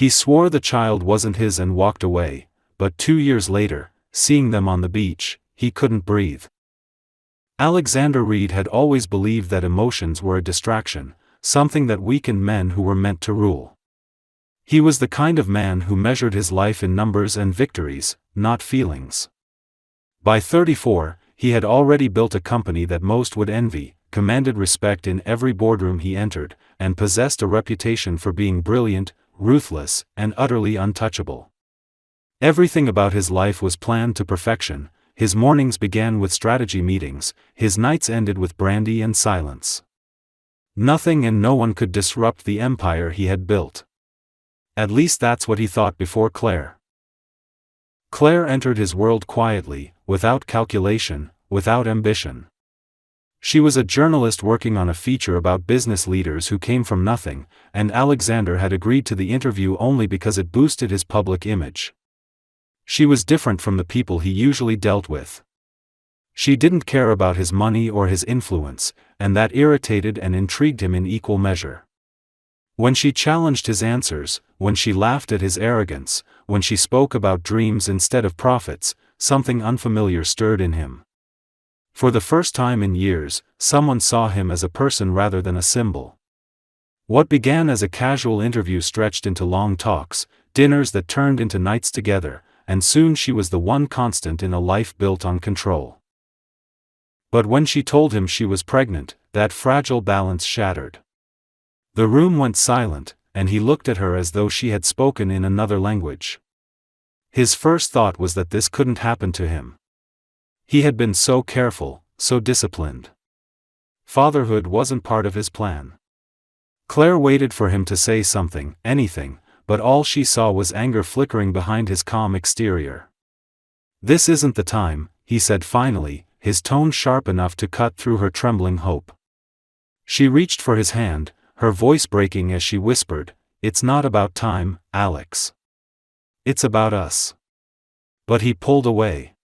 He swore the child wasn't his and walked away, but 2 years later, seeing them on the beach, he couldn't breathe. Alexander Reed had always believed that emotions were a distraction, something that weakened men who were meant to rule. He was the kind of man who measured his life in numbers and victories, not feelings. By 34, he had already built a company that most would envy, commanded respect in every boardroom he entered, and possessed a reputation for being brilliant, ruthless, and utterly untouchable. Everything about his life was planned to perfection. His mornings began with strategy meetings, his nights ended with brandy and silence. Nothing and no one could disrupt the empire he had built. At least that's what he thought before Claire. Claire entered his world quietly, without calculation, without ambition. She was a journalist working on a feature about business leaders who came from nothing, and Alexander had agreed to the interview only because it boosted his public image. She was different from the people he usually dealt with. She didn't care about his money or his influence, and that irritated and intrigued him in equal measure. When she challenged his answers, when she laughed at his arrogance, when she spoke about dreams instead of profits, something unfamiliar stirred in him. For the first time in years, someone saw him as a person rather than a symbol. What began as a casual interview stretched into long talks, dinners that turned into nights together, and soon she was the one constant in a life built on control. But when she told him she was pregnant, that fragile balance shattered. The room went silent, and he looked at her as though she had spoken in another language. His first thought was that this couldn't happen to him. He had been so careful, so disciplined. Fatherhood wasn't part of his plan. Claire waited for him to say something, anything, but all she saw was anger flickering behind his calm exterior. "This isn't the time," he said finally, his tone sharp enough to cut through her trembling hope. She reached for his hand, her voice breaking as she whispered, "It's not about time, Alex. It's about us." But he pulled away.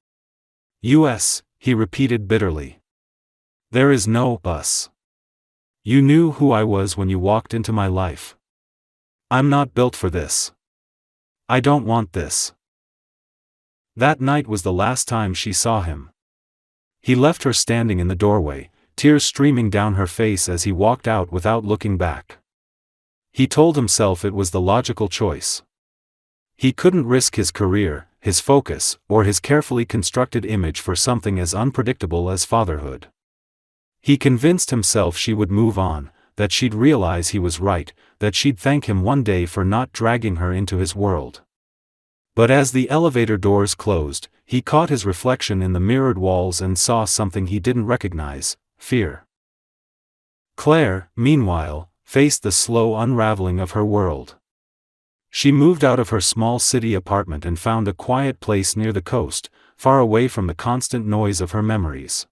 "Us," he repeated bitterly. "There is no us. You knew who I was when you walked into my life. I'm not built for this. I don't want this." That night was the last time she saw him. He left her standing in the doorway, tears streaming down her face as he walked out without looking back. He told himself it was the logical choice. He couldn't risk his career, his focus, or his carefully constructed image for something as unpredictable as fatherhood. He convinced himself she would move on, that she'd realize he was right, that she'd thank him one day for not dragging her into his world. But as the elevator doors closed, he caught his reflection in the mirrored walls and saw something he didn't recognize: fear. Claire, meanwhile, faced the slow unraveling of her world. She moved out of her small city apartment and found a quiet place near the coast, far away from the constant noise of her memories.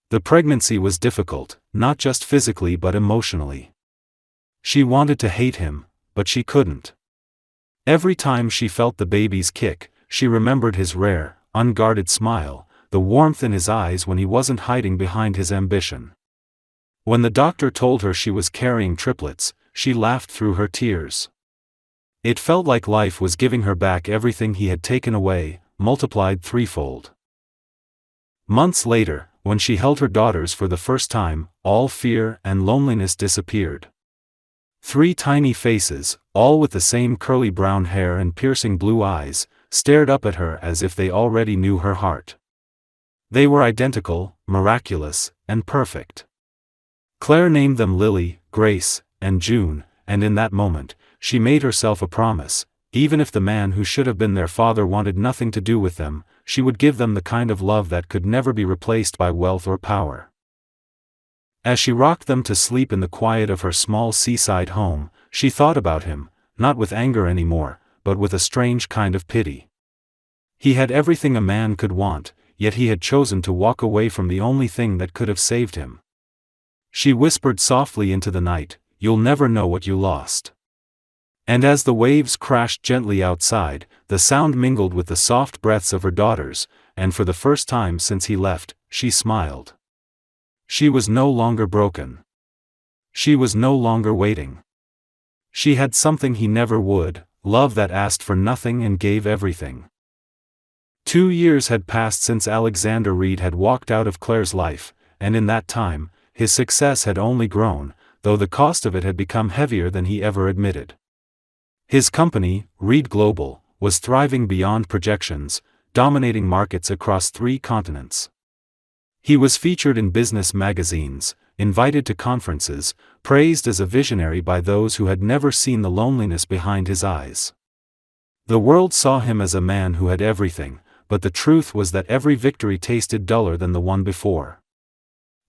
The pregnancy was difficult, not just physically but emotionally. She wanted to hate him, but she couldn't. Every time she felt the baby's kick, she remembered his rare, unguarded smile, the warmth in his eyes when he wasn't hiding behind his ambition. When the doctor told her she was carrying triplets, she laughed through her tears. It felt like life was giving her back everything he had taken away, multiplied threefold. Months later, when she held her daughters for the first time, all fear and loneliness disappeared. 3 tiny faces, all with the same curly brown hair and piercing blue eyes, stared up at her as if they already knew her heart. They were identical, miraculous, and perfect. Claire named them Lily, Grace, and June, and in that moment, she made herself a promise: even if the man who should have been their father wanted nothing to do with them, she would give them the kind of love that could never be replaced by wealth or power. As she rocked them to sleep in the quiet of her small seaside home, she thought about him, not with anger anymore, but with a strange kind of pity. He had everything a man could want, yet he had chosen to walk away from the only thing that could have saved him. She whispered softly into the night, "You'll never know what you lost." And as the waves crashed gently outside, the sound mingled with the soft breaths of her daughters, and for the first time since he left, she smiled. She was no longer broken. She was no longer waiting. She had something he never would: love that asked for nothing and gave everything. 2 years had passed since Alexander Reed had walked out of Claire's life, and in that time, his success had only grown, though the cost of it had become heavier than he ever admitted. His company, Reed Global, was thriving beyond projections, dominating markets across 3 continents. He was featured in business magazines, invited to conferences, praised as a visionary by those who had never seen the loneliness behind his eyes. The world saw him as a man who had everything, but the truth was that every victory tasted duller than the one before.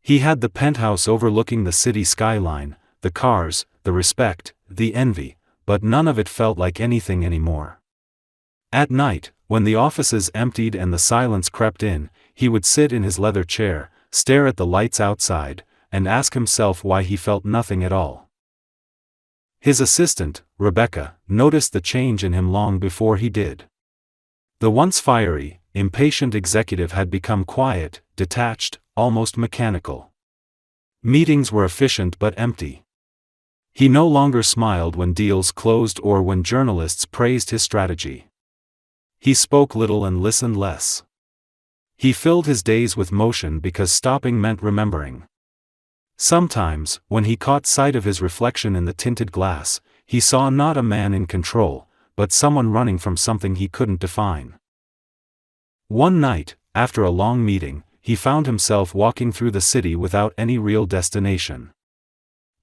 He had the penthouse overlooking the city skyline, the cars, the respect, the envy, but none of it felt like anything anymore. At night, when the offices emptied and the silence crept in, he would sit in his leather chair, stare at the lights outside, and ask himself why he felt nothing at all. His assistant, Rebecca, noticed the change in him long before he did. The once fiery, impatient executive had become quiet, detached, almost mechanical. Meetings were efficient but empty. He no longer smiled when deals closed or when journalists praised his strategy. He spoke little and listened less. He filled his days with motion because stopping meant remembering. Sometimes, when he caught sight of his reflection in the tinted glass, he saw not a man in control, but someone running from something he couldn't define. One night, after a long meeting, he found himself walking through the city without any real destination.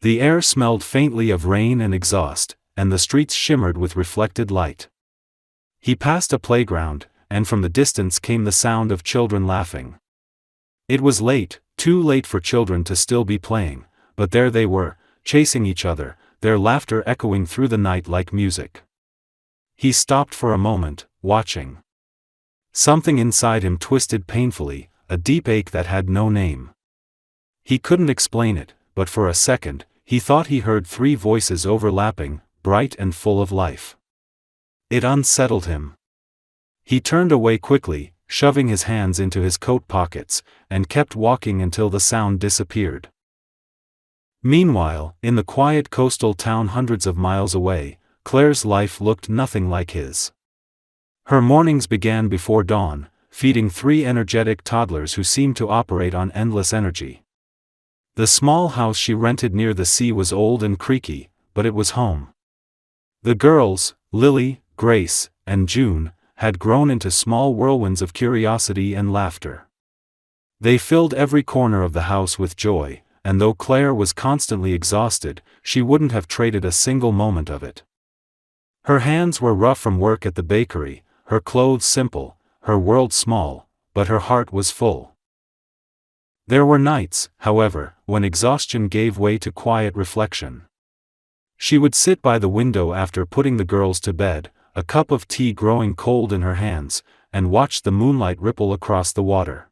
The air smelled faintly of rain and exhaust, and the streets shimmered with reflected light. He passed a playground, and from the distance came the sound of children laughing. It was late, too late for children to still be playing, but there they were, chasing each other, their laughter echoing through the night like music. He stopped for a moment, watching. Something inside him twisted painfully, a deep ache that had no name. He couldn't explain it, but for a second, he thought he heard 3 voices overlapping, bright and full of life. It unsettled him. He turned away quickly, shoving his hands into his coat pockets, and kept walking until the sound disappeared. Meanwhile, in the quiet coastal town hundreds of miles away, Claire's life looked nothing like his. Her mornings began before dawn, feeding 3 energetic toddlers who seemed to operate on endless energy. The small house she rented near the sea was old and creaky, but it was home. The girls, Lily, Grace, and June, had grown into small whirlwinds of curiosity and laughter. They filled every corner of the house with joy, and though Claire was constantly exhausted, she wouldn't have traded a single moment of it. Her hands were rough from work at the bakery, her clothes simple, her world small, but her heart was full. There were nights, however, when exhaustion gave way to quiet reflection. She would sit by the window after putting the girls to bed, a cup of tea growing cold in her hands, and watch the moonlight ripple across the water.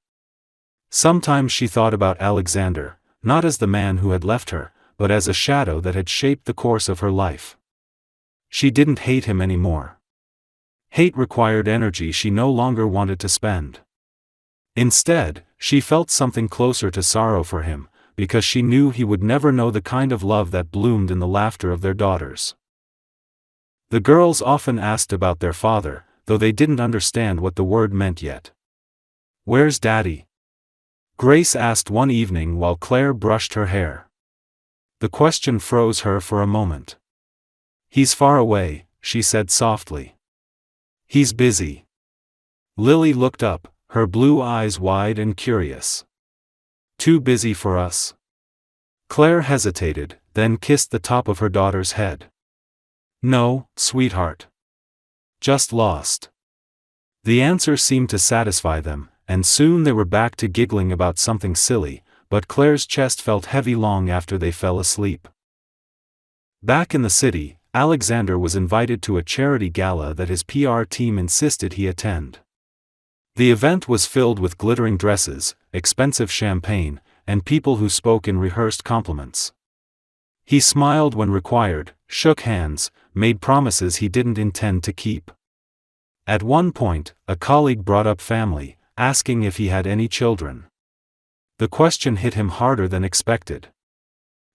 Sometimes she thought about Alexander, not as the man who had left her, but as a shadow that had shaped the course of her life. She didn't hate him anymore. Hate required energy she no longer wanted to spend. Instead, she felt something closer to sorrow for him, because she knew he would never know the kind of love that bloomed in the laughter of their daughters. The girls often asked about their father, though they didn't understand what the word meant yet. "Where's Daddy?" Grace asked one evening while Claire brushed her hair. The question froze her for a moment. "He's far away," she said softly. "He's busy." Lily looked up, her blue eyes wide and curious. "Too busy for us?" Claire hesitated, then kissed the top of her daughter's head. "No, sweetheart. Just lost." The answer seemed to satisfy them, and soon they were back to giggling about something silly, but Claire's chest felt heavy long after they fell asleep. Back in the city, Alexander was invited to a charity gala that his PR team insisted he attend. The event was filled with glittering dresses, expensive champagne, and people who spoke in rehearsed compliments. He smiled when required, shook hands, made promises he didn't intend to keep. At one point, a colleague brought up family, asking if he had any children. The question hit him harder than expected.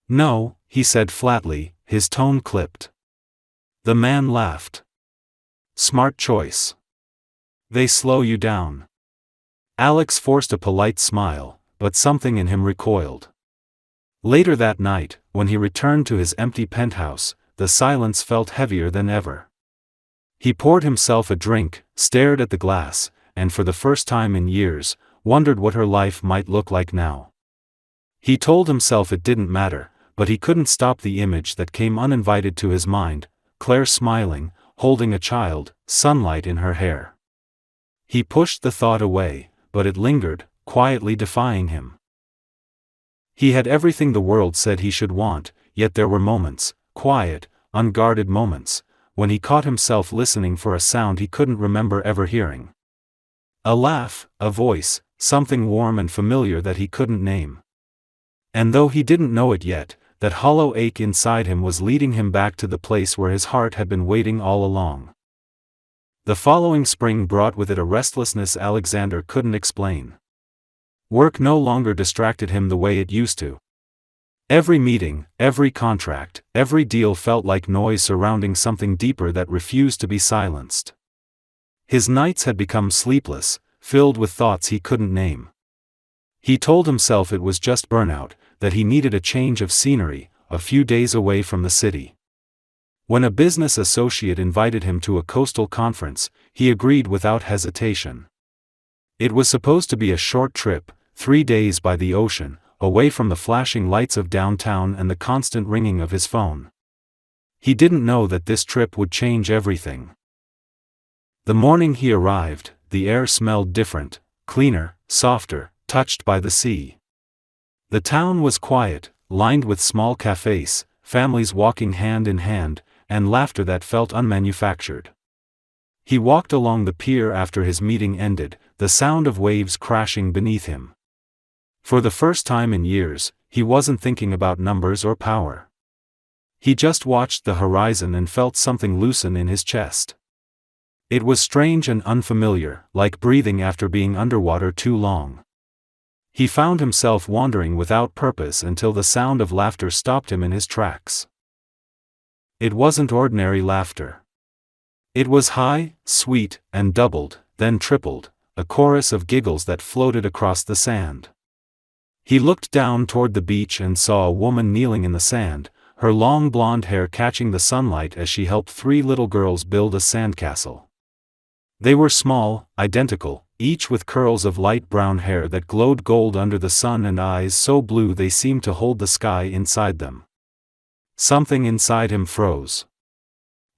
"No," he said flatly, his tone clipped. The man laughed. Smart choice. They slow you down. Alex forced a polite smile, but something in him recoiled. Later that night, when he returned to his empty penthouse, the silence felt heavier than ever. He poured himself a drink, stared at the glass, and for the first time in years, wondered what her life might look like now. He told himself it didn't matter, but he couldn't stop the image that came uninvited to his mind: Claire smiling, holding a child, sunlight in her hair. He pushed the thought away, but it lingered, quietly defying him. He had everything the world said he should want, yet there were moments, quiet, unguarded moments, when he caught himself listening for a sound he couldn't remember ever hearing. A laugh, a voice, something warm and familiar that he couldn't name. And though he didn't know it yet, that hollow ache inside him was leading him back to the place where his heart had been waiting all along. The following spring brought with it a restlessness Alexander couldn't explain. Work no longer distracted him the way it used to. Every meeting, every contract, every deal felt like noise surrounding something deeper that refused to be silenced. His nights had become sleepless, filled with thoughts he couldn't name. He told himself it was just burnout, that he needed a change of scenery, a few days away from the city. When a business associate invited him to a coastal conference, he agreed without hesitation. It was supposed to be a short trip, 3 days by the ocean, away from the flashing lights of downtown and the constant ringing of his phone. He didn't know that this trip would change everything. The morning he arrived, the air smelled different, cleaner, softer, touched by the sea. The town was quiet, lined with small cafes, families walking hand in hand, and laughter that felt unmanufactured. He walked along the pier after his meeting ended, the sound of waves crashing beneath him. For the first time in years, he wasn't thinking about numbers or power. He just watched the horizon and felt something loosen in his chest. It was strange and unfamiliar, like breathing after being underwater too long. He found himself wandering without purpose until the sound of laughter stopped him in his tracks. It wasn't ordinary laughter. It was high, sweet, and doubled, then tripled, a chorus of giggles that floated across the sand. He looked down toward the beach and saw a woman kneeling in the sand, her long blonde hair catching the sunlight as she helped 3 little girls build a sandcastle. They were small, identical, each with curls of light brown hair that glowed gold under the sun and eyes so blue they seemed to hold the sky inside them. Something inside him froze.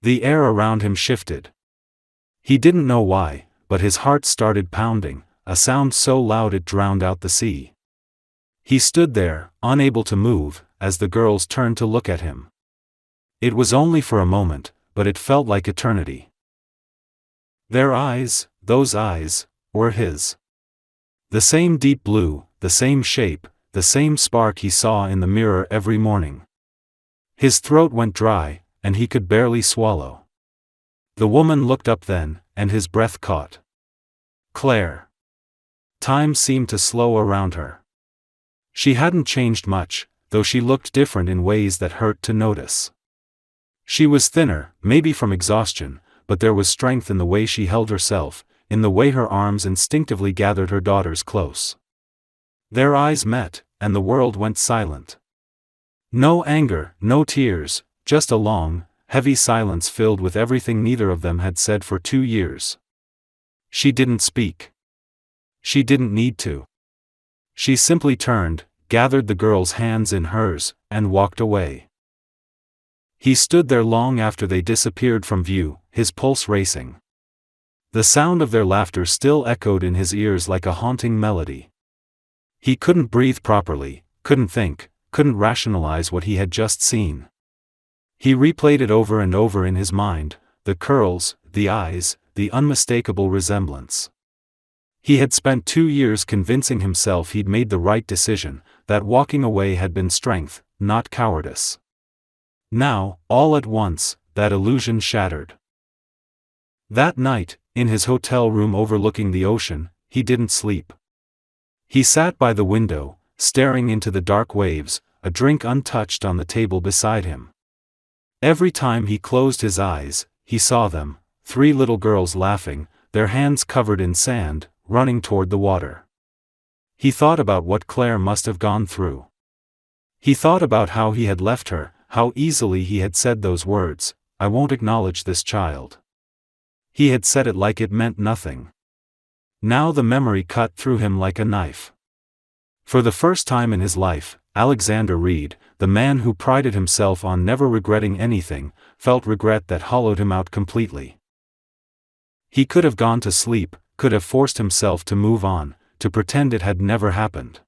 The air around him shifted. He didn't know why, but his heart started pounding, a sound so loud it drowned out the sea. He stood there, unable to move, as the girls turned to look at him. It was only for a moment, but it felt like eternity. Their eyes, those eyes, were his. The same deep blue, the same shape, the same spark he saw in the mirror every morning. His throat went dry, and he could barely swallow. The woman looked up then, and his breath caught. Claire. Time seemed to slow around her. She hadn't changed much, though she looked different in ways that hurt to notice. She was thinner, maybe from exhaustion, but there was strength in the way she held herself, in the way her arms instinctively gathered her daughters close. Their eyes met, and the world went silent. No anger, no tears, just a long, heavy silence filled with everything neither of them had said for 2 years. She didn't speak. She didn't need to. She simply turned, gathered the girl's hands in hers, and walked away. He stood there long after they disappeared from view, his pulse racing. The sound of their laughter still echoed in his ears like a haunting melody. He couldn't breathe properly, couldn't think, couldn't rationalize what he had just seen. He replayed it over and over in his mind, the curls, the eyes, the unmistakable resemblance. He had spent 2 years convincing himself he'd made the right decision, that walking away had been strength, not cowardice. Now, all at once, that illusion shattered. That night, in his hotel room overlooking the ocean, he didn't sleep. He sat by the window, staring into the dark waves, a drink untouched on the table beside him. Every time he closed his eyes, he saw them, 3 little girls laughing, their hands covered in sand, running toward the water. He thought about what Claire must have gone through. He thought about how he had left her, how easily he had said those words, "I won't acknowledge this child." He had said it like it meant nothing. Now the memory cut through him like a knife. For the first time in his life, Alexander Reed, the man who prided himself on never regretting anything, felt regret that hollowed him out completely. He could have gone to sleep, could have forced himself to move on, to pretend it had never happened.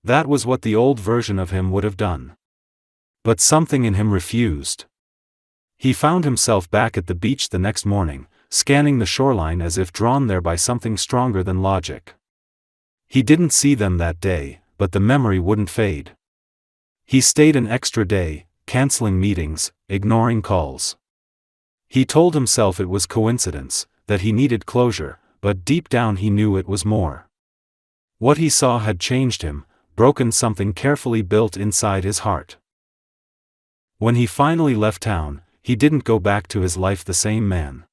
That was what the old version of him would have done. But something in him refused. He found himself back at the beach the next morning, scanning the shoreline as if drawn there by something stronger than logic. He didn't see them that day, but the memory wouldn't fade. He stayed an extra day, canceling meetings, ignoring calls. He told himself it was coincidence, that he needed closure, but deep down he knew it was more. What he saw had changed him, broken something carefully built inside his heart. When he finally left town, he didn't go back to his life the same man.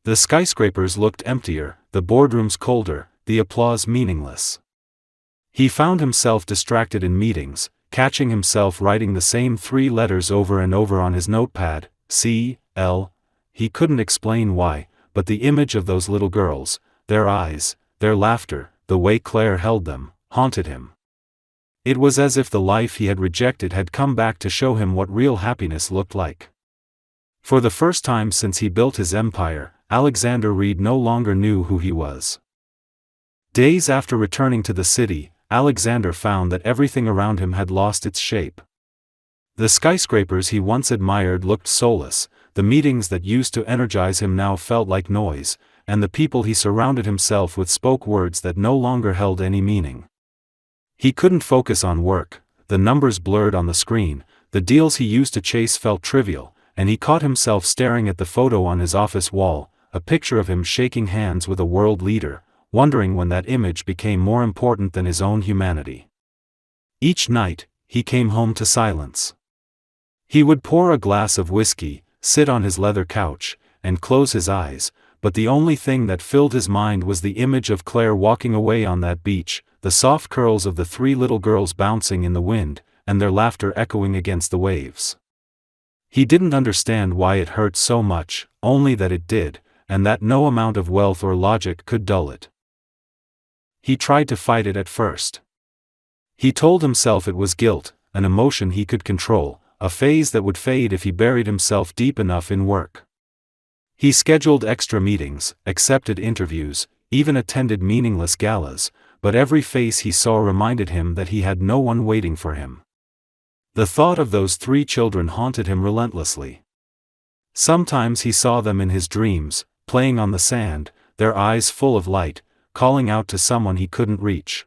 The skyscrapers looked emptier, the boardrooms colder, the applause meaningless. He found himself distracted in meetings, catching himself writing the same 3 letters over and over on his notepad, C.L. He couldn't explain why, but the image of those little girls, their eyes, their laughter, the way Claire held them, haunted him. It was as if the life he had rejected had come back to show him what real happiness looked like. For the first time since he built his empire, Alexander Reed no longer knew who he was. Days after returning to the city, Alexander found that everything around him had lost its shape. The skyscrapers he once admired looked soulless, the meetings that used to energize him now felt like noise, and the people he surrounded himself with spoke words that no longer held any meaning. He couldn't focus on work, the numbers blurred on the screen, the deals he used to chase felt trivial, and he caught himself staring at the photo on his office wall, a picture of him shaking hands with a world leader, wondering when that image became more important than his own humanity. Each night, he came home to silence. He would pour a glass of whiskey, sit on his leather couch, and close his eyes, but the only thing that filled his mind was the image of Claire walking away on that beach, the soft curls of the 3 little girls bouncing in the wind, and their laughter echoing against the waves. He didn't understand why it hurt so much, only that it did, and that no amount of wealth or logic could dull it. He tried to fight it at first. He told himself it was guilt, an emotion he could control, a phase that would fade if he buried himself deep enough in work. He scheduled extra meetings, accepted interviews, even attended meaningless galas, but every face he saw reminded him that he had no one waiting for him. The thought of those 3 children haunted him relentlessly. Sometimes he saw them in his dreams, playing on the sand, their eyes full of light, calling out to someone he couldn't reach.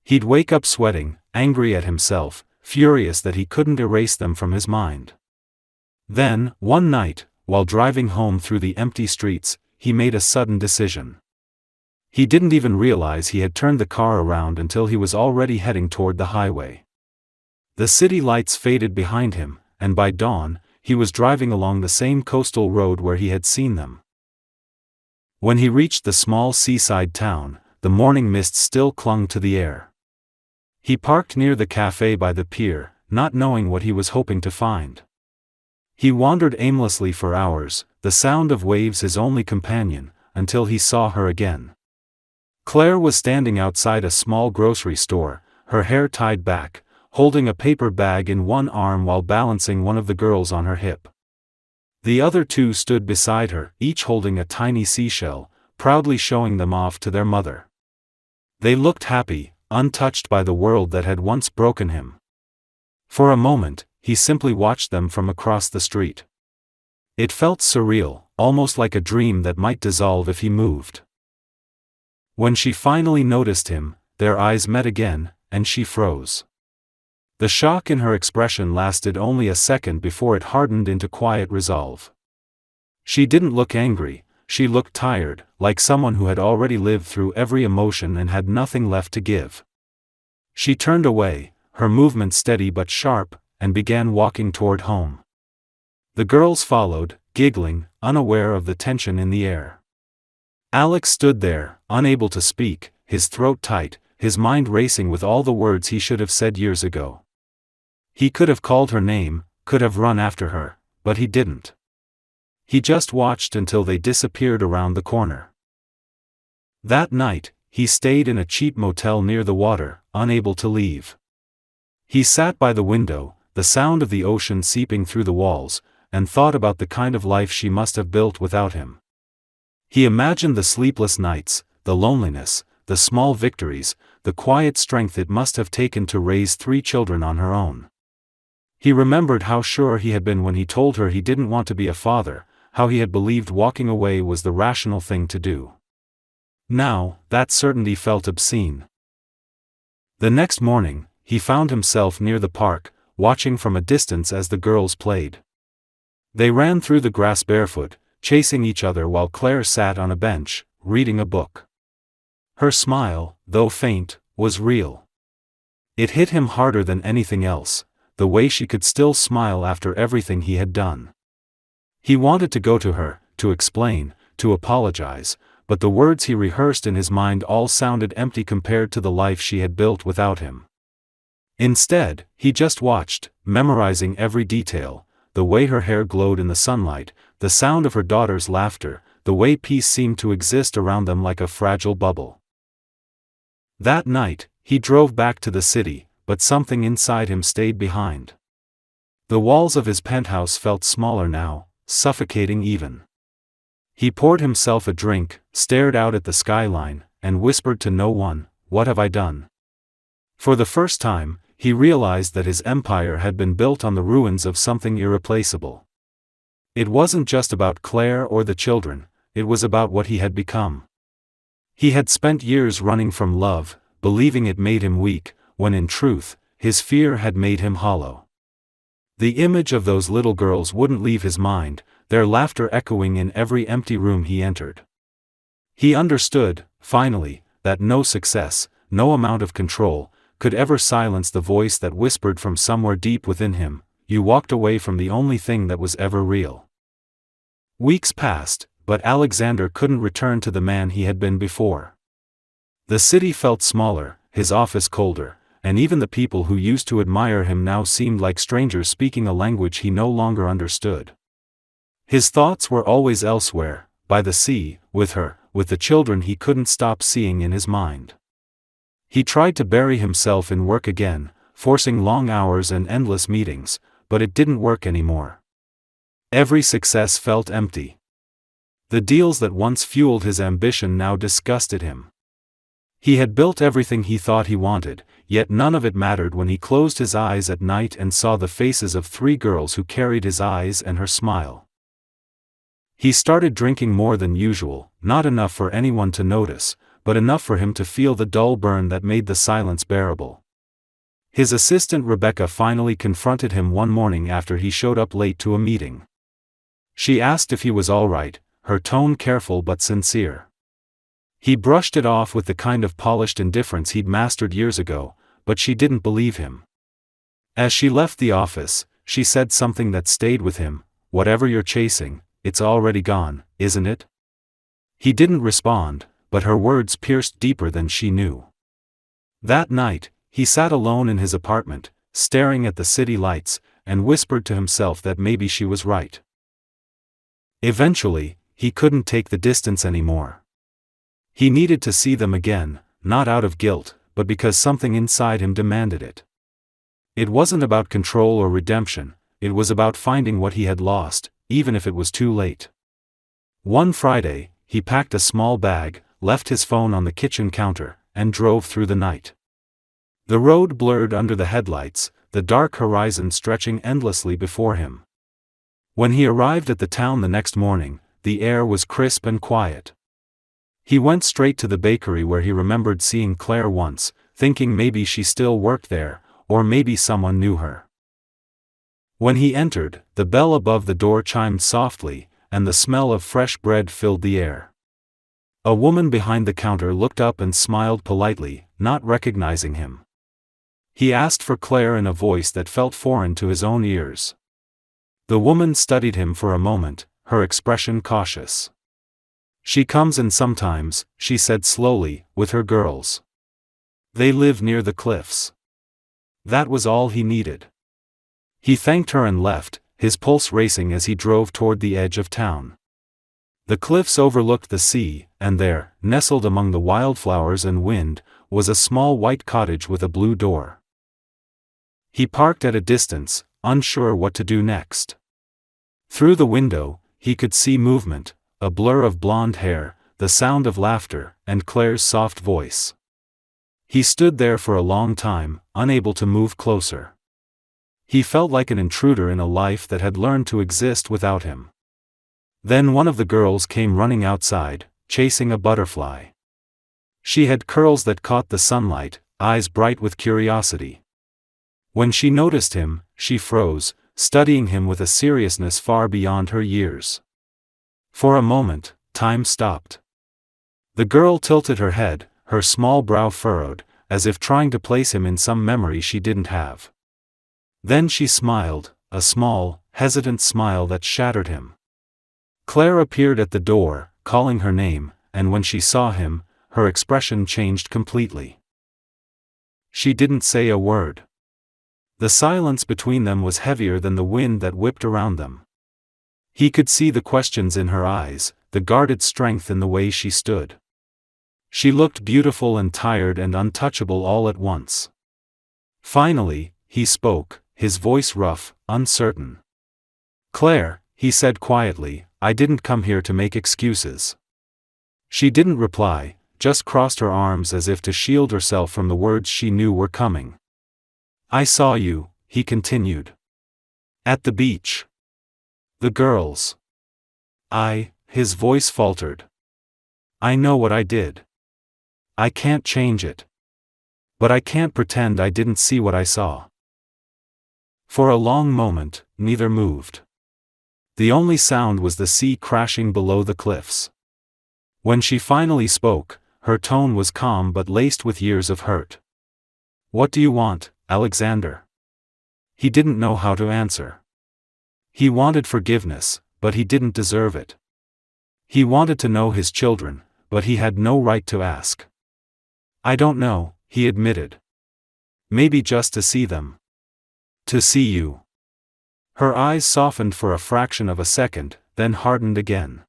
He'd wake up sweating, angry at himself, furious that he couldn't erase them from his mind. Then, one night, while driving home through the empty streets, he made a sudden decision. He didn't even realize he had turned the car around until he was already heading toward the highway. The city lights faded behind him, and by dawn, he was driving along the same coastal road where he had seen them. When he reached the small seaside town, the morning mist still clung to the air. He parked near the cafe by the pier, not knowing what he was hoping to find. He wandered aimlessly for hours, the sound of waves his only companion, until he saw her again. Claire was standing outside a small grocery store, her hair tied back, holding a paper bag in one arm while balancing one of the girls on her hip. The other 2 stood beside her, each holding a tiny seashell, proudly showing them off to their mother. They looked happy, untouched by the world that had once broken him. For a moment, he simply watched them from across the street. It felt surreal, almost like a dream that might dissolve if he moved. When she finally noticed him, their eyes met again, and she froze. The shock in her expression lasted only a second before it hardened into quiet resolve. She didn't look angry, she looked tired, like someone who had already lived through every emotion and had nothing left to give. She turned away, her movement steady but sharp, and began walking toward home. The girls followed, giggling, unaware of the tension in the air. Alex stood there, unable to speak, his throat tight, his mind racing with all the words he should have said years ago. He could have called her name, could have run after her, but he didn't. He just watched until they disappeared around the corner. That night, he stayed in a cheap motel near the water, unable to leave. He sat by the window, the sound of the ocean seeping through the walls, and thought about the kind of life she must have built without him. He imagined the sleepless nights, the loneliness, the small victories, the quiet strength it must have taken to raise 3 children on her own. He remembered how sure he had been when he told her he didn't want to be a father, how he had believed walking away was the rational thing to do. Now, that certainty felt obscene. The next morning, he found himself near the park, watching from a distance as the girls played. They ran through the grass barefoot, chasing each other while Claire sat on a bench, reading a book. Her smile, though faint, was real. It hit him harder than anything else, the way she could still smile after everything he had done. He wanted to go to her, to explain, to apologize, but the words he rehearsed in his mind all sounded empty compared to the life she had built without him. Instead, he just watched, memorizing every detail, the way her hair glowed in the sunlight, the sound of her daughter's laughter, the way peace seemed to exist around them like a fragile bubble. That night, he drove back to the city, but something inside him stayed behind. The walls of his penthouse felt smaller now, suffocating even. He poured himself a drink, stared out at the skyline, and whispered to no one, "What have I done?" For the first time, he realized that his empire had been built on the ruins of something irreplaceable. It wasn't just about Claire or the children, it was about what he had become. He had spent years running from love, believing it made him weak, when in truth, his fear had made him hollow. The image of those little girls wouldn't leave his mind, their laughter echoing in every empty room he entered. He understood, finally, that no success, no amount of control, could ever silence the voice that whispered from somewhere deep within him, "You walked away from the only thing that was ever real." Weeks passed, but Alexander couldn't return to the man he had been before. The city felt smaller, his office colder, and even the people who used to admire him now seemed like strangers speaking a language he no longer understood. His thoughts were always elsewhere, by the sea, with her, with the children he couldn't stop seeing in his mind. He tried to bury himself in work again, forcing long hours and endless meetings, but it didn't work anymore. Every success felt empty. The deals that once fueled his ambition now disgusted him. He had built everything he thought he wanted, yet none of it mattered when he closed his eyes at night and saw the faces of 3 girls who carried his eyes and her smile. He started drinking more than usual, not enough for anyone to notice, but enough for him to feel the dull burn that made the silence bearable. His assistant Rebecca finally confronted him one morning after he showed up late to a meeting. She asked if he was all right, her tone careful but sincere. He brushed it off with the kind of polished indifference he'd mastered years ago, but she didn't believe him. As she left the office, she said something that stayed with him, "Whatever you're chasing, it's already gone, isn't it?" He didn't respond, but her words pierced deeper than she knew. That night, he sat alone in his apartment, staring at the city lights, and whispered to himself that maybe she was right. Eventually, he couldn't take the distance anymore. He needed to see them again, not out of guilt, but because something inside him demanded it. It wasn't about control or redemption, it was about finding what he had lost, even if it was too late. One Friday, he packed a small bag, left his phone on the kitchen counter, and drove through the night. The road blurred under the headlights, the dark horizon stretching endlessly before him. When he arrived at the town the next morning, the air was crisp and quiet. He went straight to the bakery where he remembered seeing Claire once, thinking maybe she still worked there, or maybe someone knew her. When he entered, the bell above the door chimed softly, and the smell of fresh bread filled the air. A woman behind the counter looked up and smiled politely, not recognizing him. He asked for Claire in a voice that felt foreign to his own ears. The woman studied him for a moment, her expression cautious. "She comes in sometimes," she said slowly, "with her girls. They live near the cliffs." That was all he needed. He thanked her and left, his pulse racing as he drove toward the edge of town. The cliffs overlooked the sea, and there, nestled among the wildflowers and wind, was a small white cottage with a blue door. He parked at a distance, unsure what to do next. Through the window, he could see movement, a blur of blonde hair, the sound of laughter, and Claire's soft voice. He stood there for a long time, unable to move closer. He felt like an intruder in a life that had learned to exist without him. Then one of the girls came running outside, chasing a butterfly. She had curls that caught the sunlight, eyes bright with curiosity. When she noticed him, she froze, studying him with a seriousness far beyond her years. For a moment, time stopped. The girl tilted her head, her small brow furrowed, as if trying to place him in some memory she didn't have. Then she smiled, a small, hesitant smile that shattered him. Claire appeared at the door, calling her name, and when she saw him, her expression changed completely. She didn't say a word. The silence between them was heavier than the wind that whipped around them. He could see the questions in her eyes, the guarded strength in the way she stood. She looked beautiful and tired and untouchable all at once. Finally, he spoke, his voice rough, uncertain. "Claire," he said quietly, "I didn't come here to make excuses." She didn't reply, just crossed her arms as if to shield herself from the words she knew were coming. "I saw you," he continued. "At the beach. The girls. His voice faltered. "I know what I did. I can't change it. But I can't pretend I didn't see what I saw." For a long moment, neither moved. The only sound was the sea crashing below the cliffs. When she finally spoke, her tone was calm but laced with years of hurt. "What do you want, Alexander?" He didn't know how to answer. He wanted forgiveness, but he didn't deserve it. He wanted to know his children, but he had no right to ask. "I don't know," he admitted. "Maybe just to see them. To see you." Her eyes softened for a fraction of a second, then hardened again.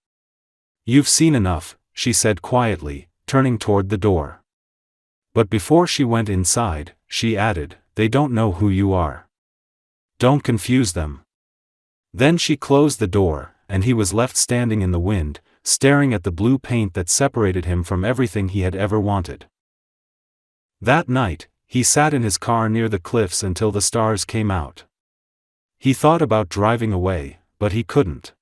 "You've seen enough," she said quietly, turning toward the door. But before she went inside, she added, "They don't know who you are. Don't confuse them." Then she closed the door, and he was left standing in the wind, staring at the blue paint that separated him from everything he had ever wanted. That night, he sat in his car near the cliffs until the stars came out. He thought about driving away, but he couldn't.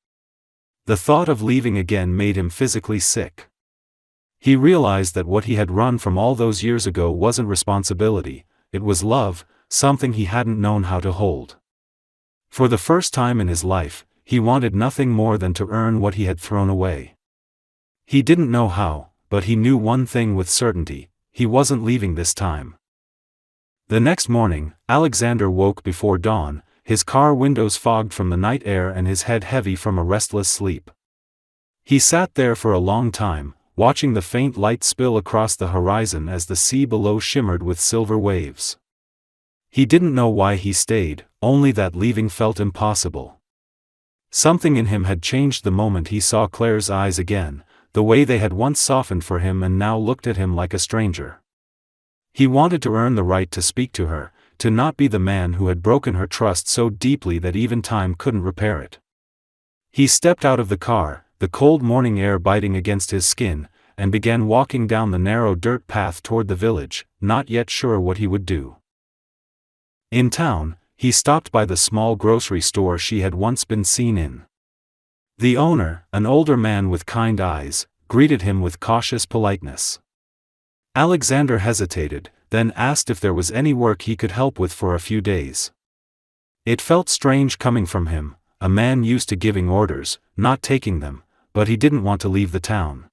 The thought of leaving again made him physically sick. He realized that what he had run from all those years ago wasn't responsibility, it was love, something he hadn't known how to hold. For the first time in his life, he wanted nothing more than to earn what he had thrown away. He didn't know how, but he knew one thing with certainty: he wasn't leaving this time. The next morning, Alexander woke before dawn, his car windows fogged from the night air and his head heavy from a restless sleep. He sat there for a long time, watching the faint light spill across the horizon as the sea below shimmered with silver waves. He didn't know why he stayed, only that leaving felt impossible. Something in him had changed the moment he saw Claire's eyes again, the way they had once softened for him and now looked at him like a stranger. He wanted to earn the right to speak to her, to not be the man who had broken her trust so deeply that even time couldn't repair it. He stepped out of the car, the cold morning air biting against his skin, and began walking down the narrow dirt path toward the village, not yet sure what he would do. In town, he stopped by the small grocery store she had once been seen in. The owner, an older man with kind eyes, greeted him with cautious politeness. Alexander hesitated, then asked if there was any work he could help with for a few days. It felt strange coming from him, a man used to giving orders, not taking them, but he didn't want to leave the town.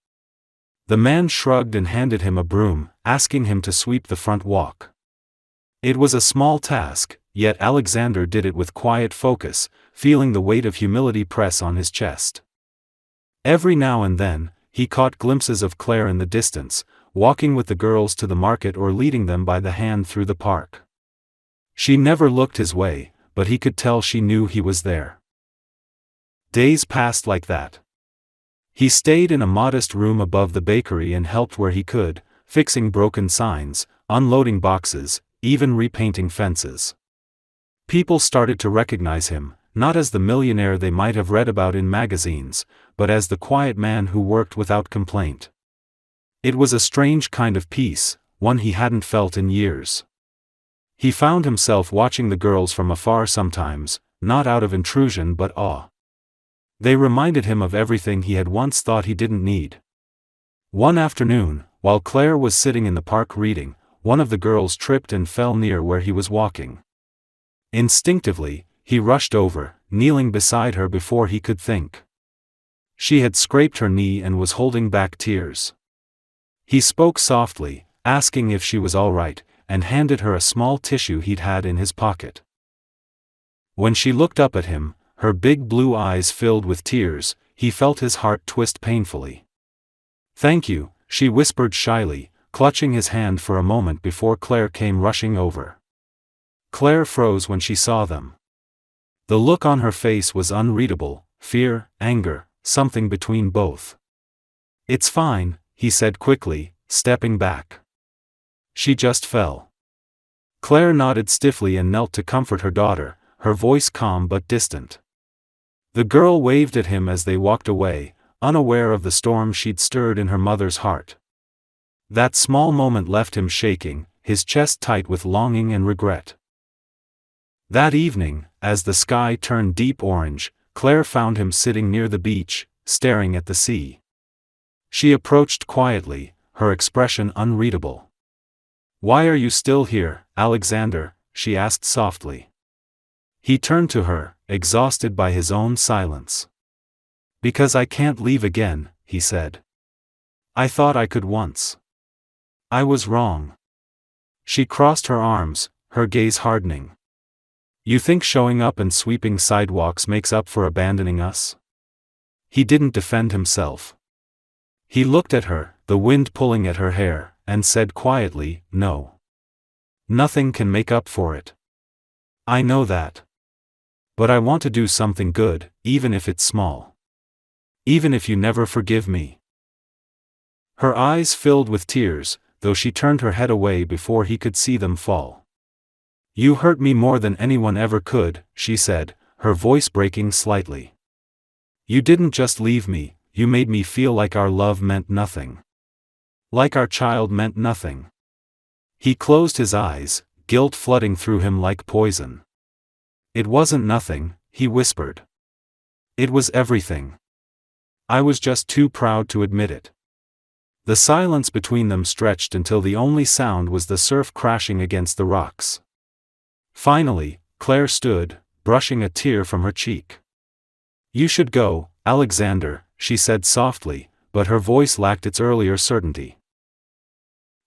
The man shrugged and handed him a broom, asking him to sweep the front walk. It was a small task, yet Alexander did it with quiet focus, feeling the weight of humility press on his chest. Every now and then, he caught glimpses of Claire in the distance, walking with the girls to the market or leading them by the hand through the park. She never looked his way, but he could tell she knew he was there. Days passed like that. He stayed in a modest room above the bakery and helped where he could, fixing broken signs, unloading boxes, even repainting fences. People started to recognize him, not as the millionaire they might have read about in magazines, but as the quiet man who worked without complaint. It was a strange kind of peace, one he hadn't felt in years. He found himself watching the girls from afar sometimes, not out of intrusion but awe. They reminded him of everything he had once thought he didn't need. One afternoon, while Claire was sitting in the park reading, one of the girls tripped and fell near where he was walking. Instinctively, he rushed over, kneeling beside her before he could think. She had scraped her knee and was holding back tears. He spoke softly, asking if she was all right, and handed her a small tissue he'd had in his pocket. When she looked up at him, her big blue eyes filled with tears, he felt his heart twist painfully. "Thank you," she whispered shyly, clutching his hand for a moment before Claire came rushing over. Claire froze when she saw them. The look on her face was unreadable, fear, anger, something between both. "It's fine," he said quickly, stepping back. "She just fell." Claire nodded stiffly and knelt to comfort her daughter, her voice calm but distant. The girl waved at him as they walked away, unaware of the storm she'd stirred in her mother's heart. That small moment left him shaking, his chest tight with longing and regret. That evening, as the sky turned deep orange, Claire found him sitting near the beach, staring at the sea. She approached quietly, her expression unreadable. "Why are you still here, Alexander?" she asked softly. He turned to her, exhausted by his own silence. "Because I can't leave again," he said. "I thought I could once. I was wrong." She crossed her arms, her gaze hardening. "You think showing up and sweeping sidewalks makes up for abandoning us?" He didn't defend himself. He looked at her, the wind pulling at her hair, and said quietly, "No. Nothing can make up for it. I know that. But I want to do something good, even if it's small. Even if you never forgive me." Her eyes filled with tears, though she turned her head away before he could see them fall. "You hurt me more than anyone ever could," she said, her voice breaking slightly. "You didn't just leave me, you made me feel like our love meant nothing. Like our child meant nothing." He closed his eyes, guilt flooding through him like poison. "It wasn't nothing," he whispered. "It was everything. I was just too proud to admit it." The silence between them stretched until the only sound was the surf crashing against the rocks. Finally, Claire stood, brushing a tear from her cheek. "You should go, Alexander," she said softly, but her voice lacked its earlier certainty.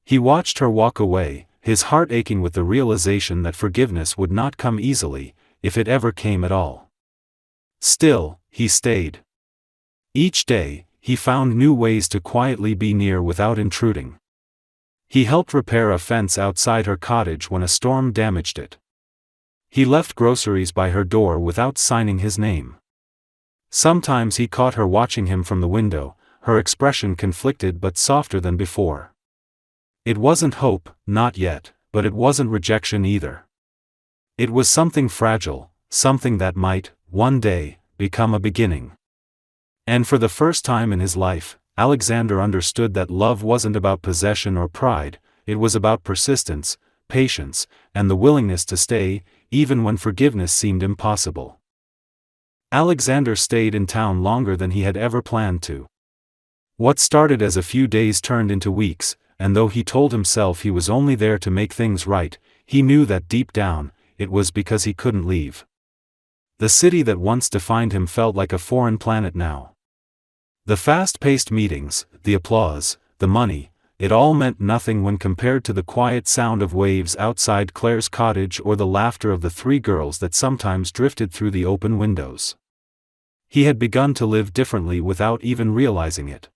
He watched her walk away, his heart aching with the realization that forgiveness would not come easily, if it ever came at all. Still, he stayed. Each day, he found new ways to quietly be near without intruding. He helped repair a fence outside her cottage when a storm damaged it. He left groceries by her door without signing his name. Sometimes he caught her watching him from the window, her expression conflicted but softer than before. It wasn't hope, not yet, but it wasn't rejection either. It was something fragile, something that might, one day, become a beginning. And for the first time in his life, Alexander understood that love wasn't about possession or pride, it was about persistence, patience, and the willingness to stay, even when forgiveness seemed impossible. Alexander stayed in town longer than he had ever planned to. What started as a few days turned into weeks, and though he told himself he was only there to make things right, he knew that deep down, it was because he couldn't leave. The city that once defined him felt like a foreign planet now. The fast-paced meetings, the applause, the money, it all meant nothing when compared to the quiet sound of waves outside Claire's cottage or the laughter of the three girls that sometimes drifted through the open windows. He had begun to live differently without even realizing it.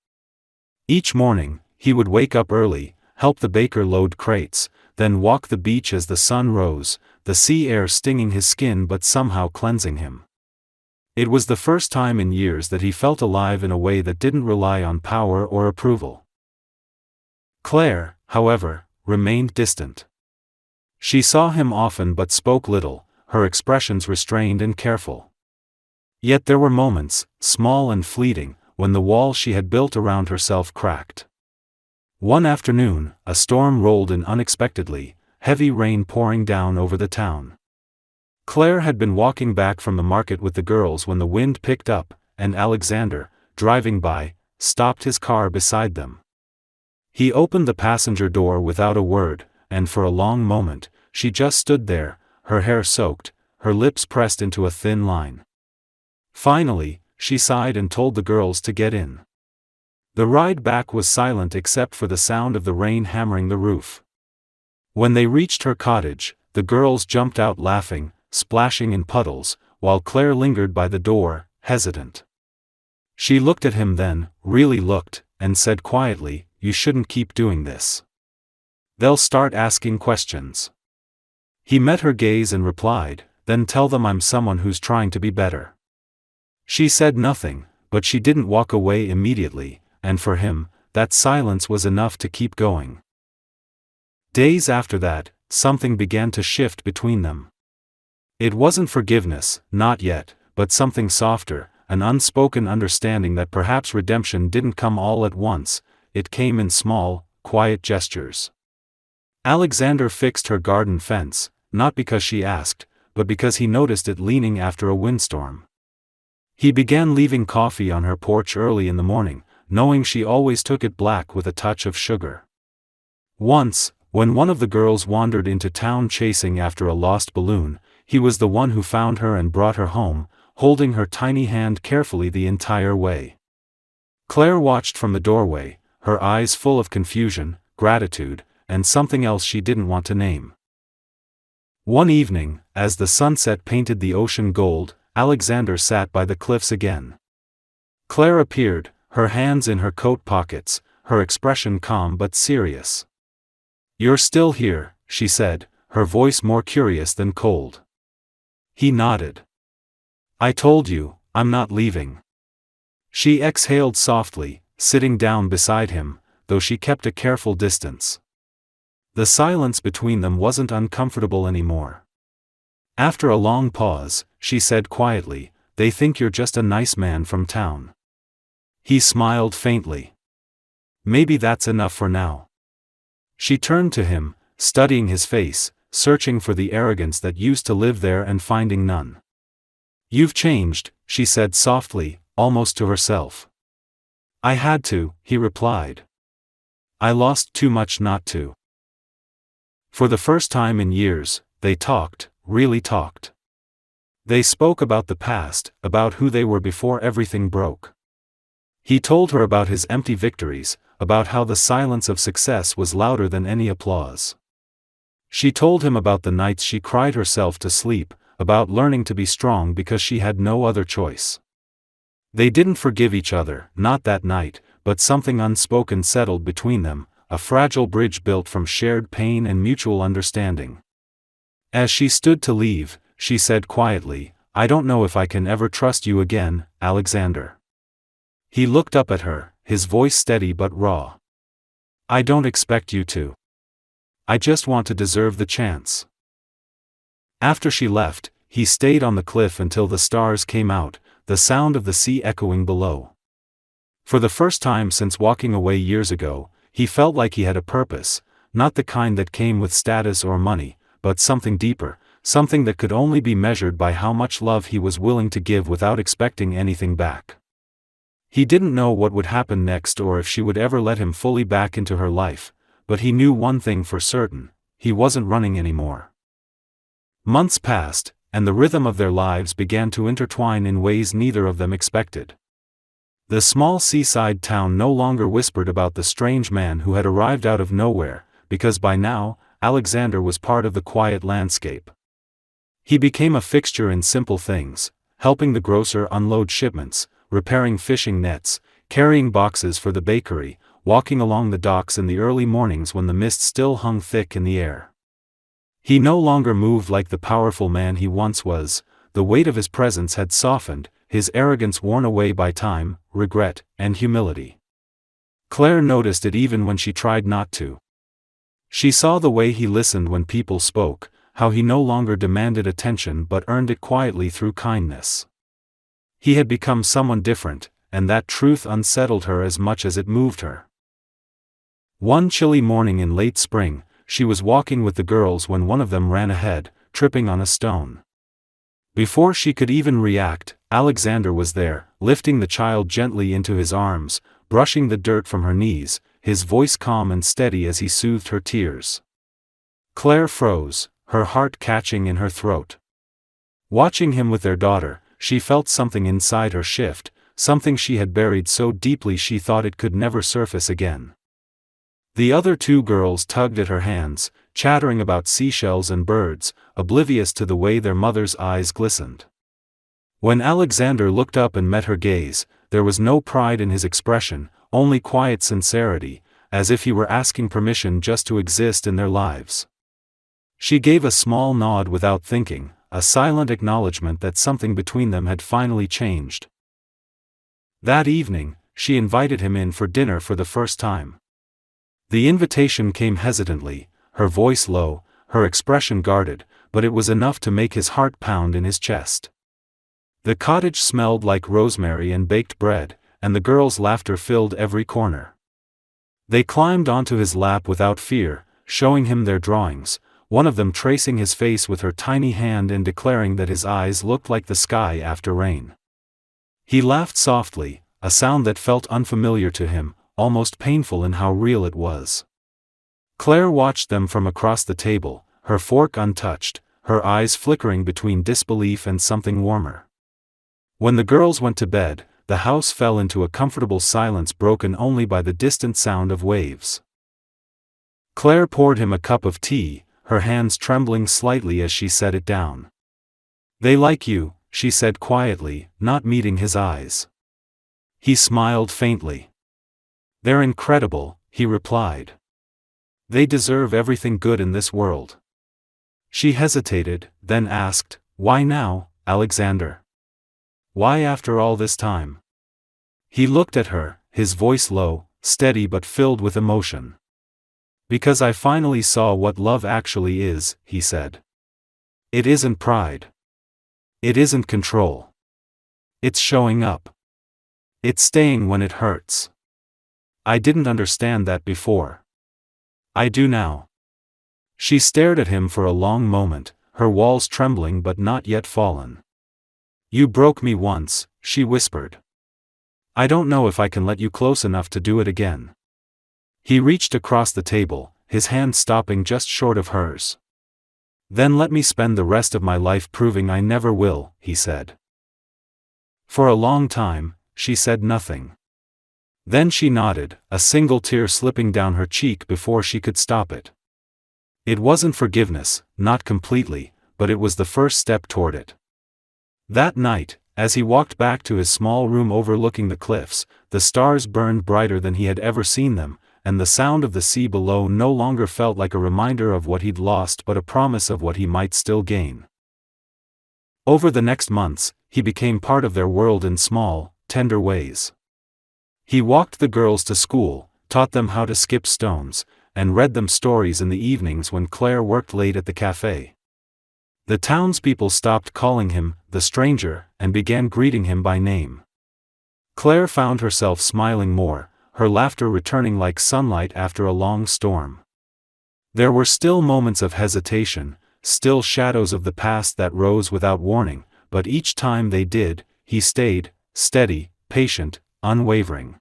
Each morning, he would wake up early, help the baker load crates, then walk the beach as the sun rose, the sea air stinging his skin but somehow cleansing him. It was the first time in years that he felt alive in a way that didn't rely on power or approval. Claire, however, remained distant. She saw him often but spoke little, her expressions restrained and careful. Yet there were moments, small and fleeting, when the wall she had built around herself cracked. One afternoon, a storm rolled in unexpectedly, heavy rain pouring down over the town. Claire had been walking back from the market with the girls when the wind picked up, and Alexander, driving by, stopped his car beside them. He opened the passenger door without a word, and for a long moment, she just stood there, her hair soaked, her lips pressed into a thin line. Finally, she sighed and told the girls to get in. The ride back was silent except for the sound of the rain hammering the roof. When they reached her cottage, the girls jumped out laughing, splashing in puddles, while Claire lingered by the door, hesitant. She looked at him then, really looked, and said quietly, "You shouldn't keep doing this. They'll start asking questions." He met her gaze and replied, "Then tell them I'm someone who's trying to be better." She said nothing, but she didn't walk away immediately, and for him, that silence was enough to keep going. Days after that, something began to shift between them. It wasn't forgiveness, not yet, but something softer, an unspoken understanding that perhaps redemption didn't come all at once, it came in small, quiet gestures. Alexander fixed her garden fence, not because she asked, but because he noticed it leaning after a windstorm. He began leaving coffee on her porch early in the morning, knowing she always took it black with a touch of sugar. Once, when one of the girls wandered into town chasing after a lost balloon, he was the one who found her and brought her home, holding her tiny hand carefully the entire way. Claire watched from the doorway, her eyes full of confusion, gratitude, and something else she didn't want to name. One evening, as the sunset painted the ocean gold, Alexander sat by the cliffs again. Claire appeared, her hands in her coat pockets, her expression calm but serious. "You're still here," she said, her voice more curious than cold. He nodded. "I told you, I'm not leaving." She exhaled softly, sitting down beside him, though she kept a careful distance. The silence between them wasn't uncomfortable anymore. After a long pause, she said quietly, "They think you're just a nice man from town." He smiled faintly. "Maybe that's enough for now." She turned to him, studying his face, searching for the arrogance that used to live there and finding none. "You've changed," she said softly, almost to herself. "I had to," he replied. "I lost too much not to." For the first time in years, they talked, really talked. They spoke about the past, about who they were before everything broke. He told her about his empty victories, about how the silence of success was louder than any applause. She told him about the nights she cried herself to sleep, about learning to be strong because she had no other choice. They didn't forgive each other, not that night, but something unspoken settled between them, a fragile bridge built from shared pain and mutual understanding. As she stood to leave, she said quietly, "I don't know if I can ever trust you again, Alexander." He looked up at her, his voice steady but raw. "I don't expect you to. I just want to deserve the chance." After she left, he stayed on the cliff until the stars came out, the sound of the sea echoing below. For the first time since walking away years ago, he felt like he had a purpose, not the kind that came with status or money, but something deeper, something that could only be measured by how much love he was willing to give without expecting anything back. He didn't know what would happen next or if she would ever let him fully back into her life, but he knew one thing for certain, he wasn't running anymore. Months passed, and the rhythm of their lives began to intertwine in ways neither of them expected. The small seaside town no longer whispered about the strange man who had arrived out of nowhere, because by now, Alexander was part of the quiet landscape. He became a fixture in simple things, helping the grocer unload shipments, repairing fishing nets, carrying boxes for the bakery, walking along the docks in the early mornings when the mist still hung thick in the air. He no longer moved like the powerful man he once was. The weight of his presence had softened, his arrogance worn away by time, regret, and humility. Claire noticed it even when she tried not to. She saw the way he listened when people spoke, how he no longer demanded attention but earned it quietly through kindness. He had become someone different, and that truth unsettled her as much as it moved her. One chilly morning in late spring, she was walking with the girls when one of them ran ahead, tripping on a stone. Before she could even react, Alexander was there, lifting the child gently into his arms, brushing the dirt from her knees, his voice calm and steady as he soothed her tears. Claire froze, her heart catching in her throat. Watching him with their daughter, she felt something inside her shift, something she had buried so deeply she thought it could never surface again. The other two girls tugged at her hands, chattering about seashells and birds, oblivious to the way their mother's eyes glistened. When Alexander looked up and met her gaze, there was no pride in his expression, only quiet sincerity, as if he were asking permission just to exist in their lives. She gave a small nod without thinking, a silent acknowledgement that something between them had finally changed. That evening, she invited him in for dinner for the first time. The invitation came hesitantly, her voice low, her expression guarded, but it was enough to make his heart pound in his chest. The cottage smelled like rosemary and baked bread, and the girls' laughter filled every corner. They climbed onto his lap without fear, showing him their drawings, one of them tracing his face with her tiny hand and declaring that his eyes looked like the sky after rain. He laughed softly, a sound that felt unfamiliar to him, almost painful in how real it was. Claire watched them from across the table, her fork untouched, her eyes flickering between disbelief and something warmer. When the girls went to bed, the house fell into a comfortable silence broken only by the distant sound of waves. Claire poured him a cup of tea, her hands trembling slightly as she set it down. "They like you," she said quietly, not meeting his eyes. He smiled faintly. "They're incredible," he replied. "They deserve everything good in this world." She hesitated, then asked, "Why now, Alexander? Why after all this time?" He looked at her, his voice low, steady but filled with emotion. "Because I finally saw what love actually is," he said. "It isn't pride. It isn't control. It's showing up. It's staying when it hurts. I didn't understand that before. I do now." She stared at him for a long moment, her walls trembling but not yet fallen. "You broke me once," she whispered. "I don't know if I can let you close enough to do it again." He reached across the table, his hand stopping just short of hers. "Then let me spend the rest of my life proving I never will," he said. For a long time, she said nothing. Then she nodded, a single tear slipping down her cheek before she could stop it. It wasn't forgiveness, not completely, but it was the first step toward it. That night, as he walked back to his small room overlooking the cliffs, the stars burned brighter than he had ever seen them, and the sound of the sea below no longer felt like a reminder of what he'd lost but a promise of what he might still gain. Over the next months, he became part of their world in small, tender ways. He walked the girls to school, taught them how to skip stones, and read them stories in the evenings when Claire worked late at the cafe. The townspeople stopped calling him the stranger and began greeting him by name. Claire found herself smiling more, her laughter returning like sunlight after a long storm. There were still moments of hesitation, still shadows of the past that rose without warning, but each time they did, he stayed, steady, patient, unwavering.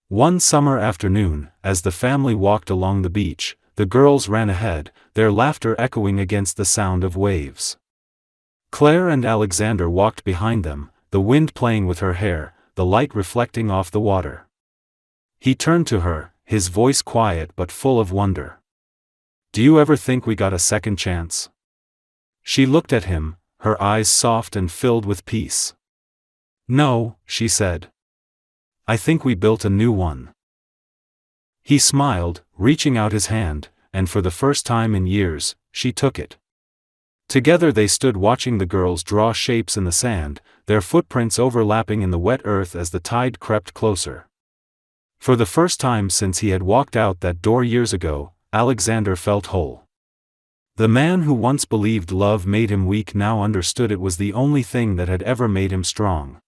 One summer afternoon, as the family walked along the beach, the girls ran ahead, their laughter echoing against the sound of waves. Claire and Alexander walked behind them, the wind playing with her hair, the light reflecting off the water. He turned to her, his voice quiet but full of wonder. "Do you ever think we got a second chance?" She looked at him, her eyes soft and filled with peace. "No," she said. "I think we built a new one." He smiled, reaching out his hand, and for the first time in years, she took it. Together they stood watching the girls draw shapes in the sand, their footprints overlapping in the wet earth as the tide crept closer. For the first time since he had walked out that door years ago, Alexander felt whole. The man who once believed love made him weak now understood it was the only thing that had ever made him strong.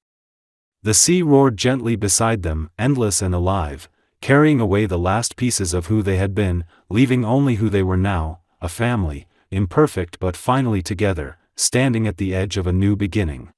The sea roared gently beside them, endless and alive, carrying away the last pieces of who they had been, leaving only who they were now, a family, imperfect but finally together, standing at the edge of a new beginning.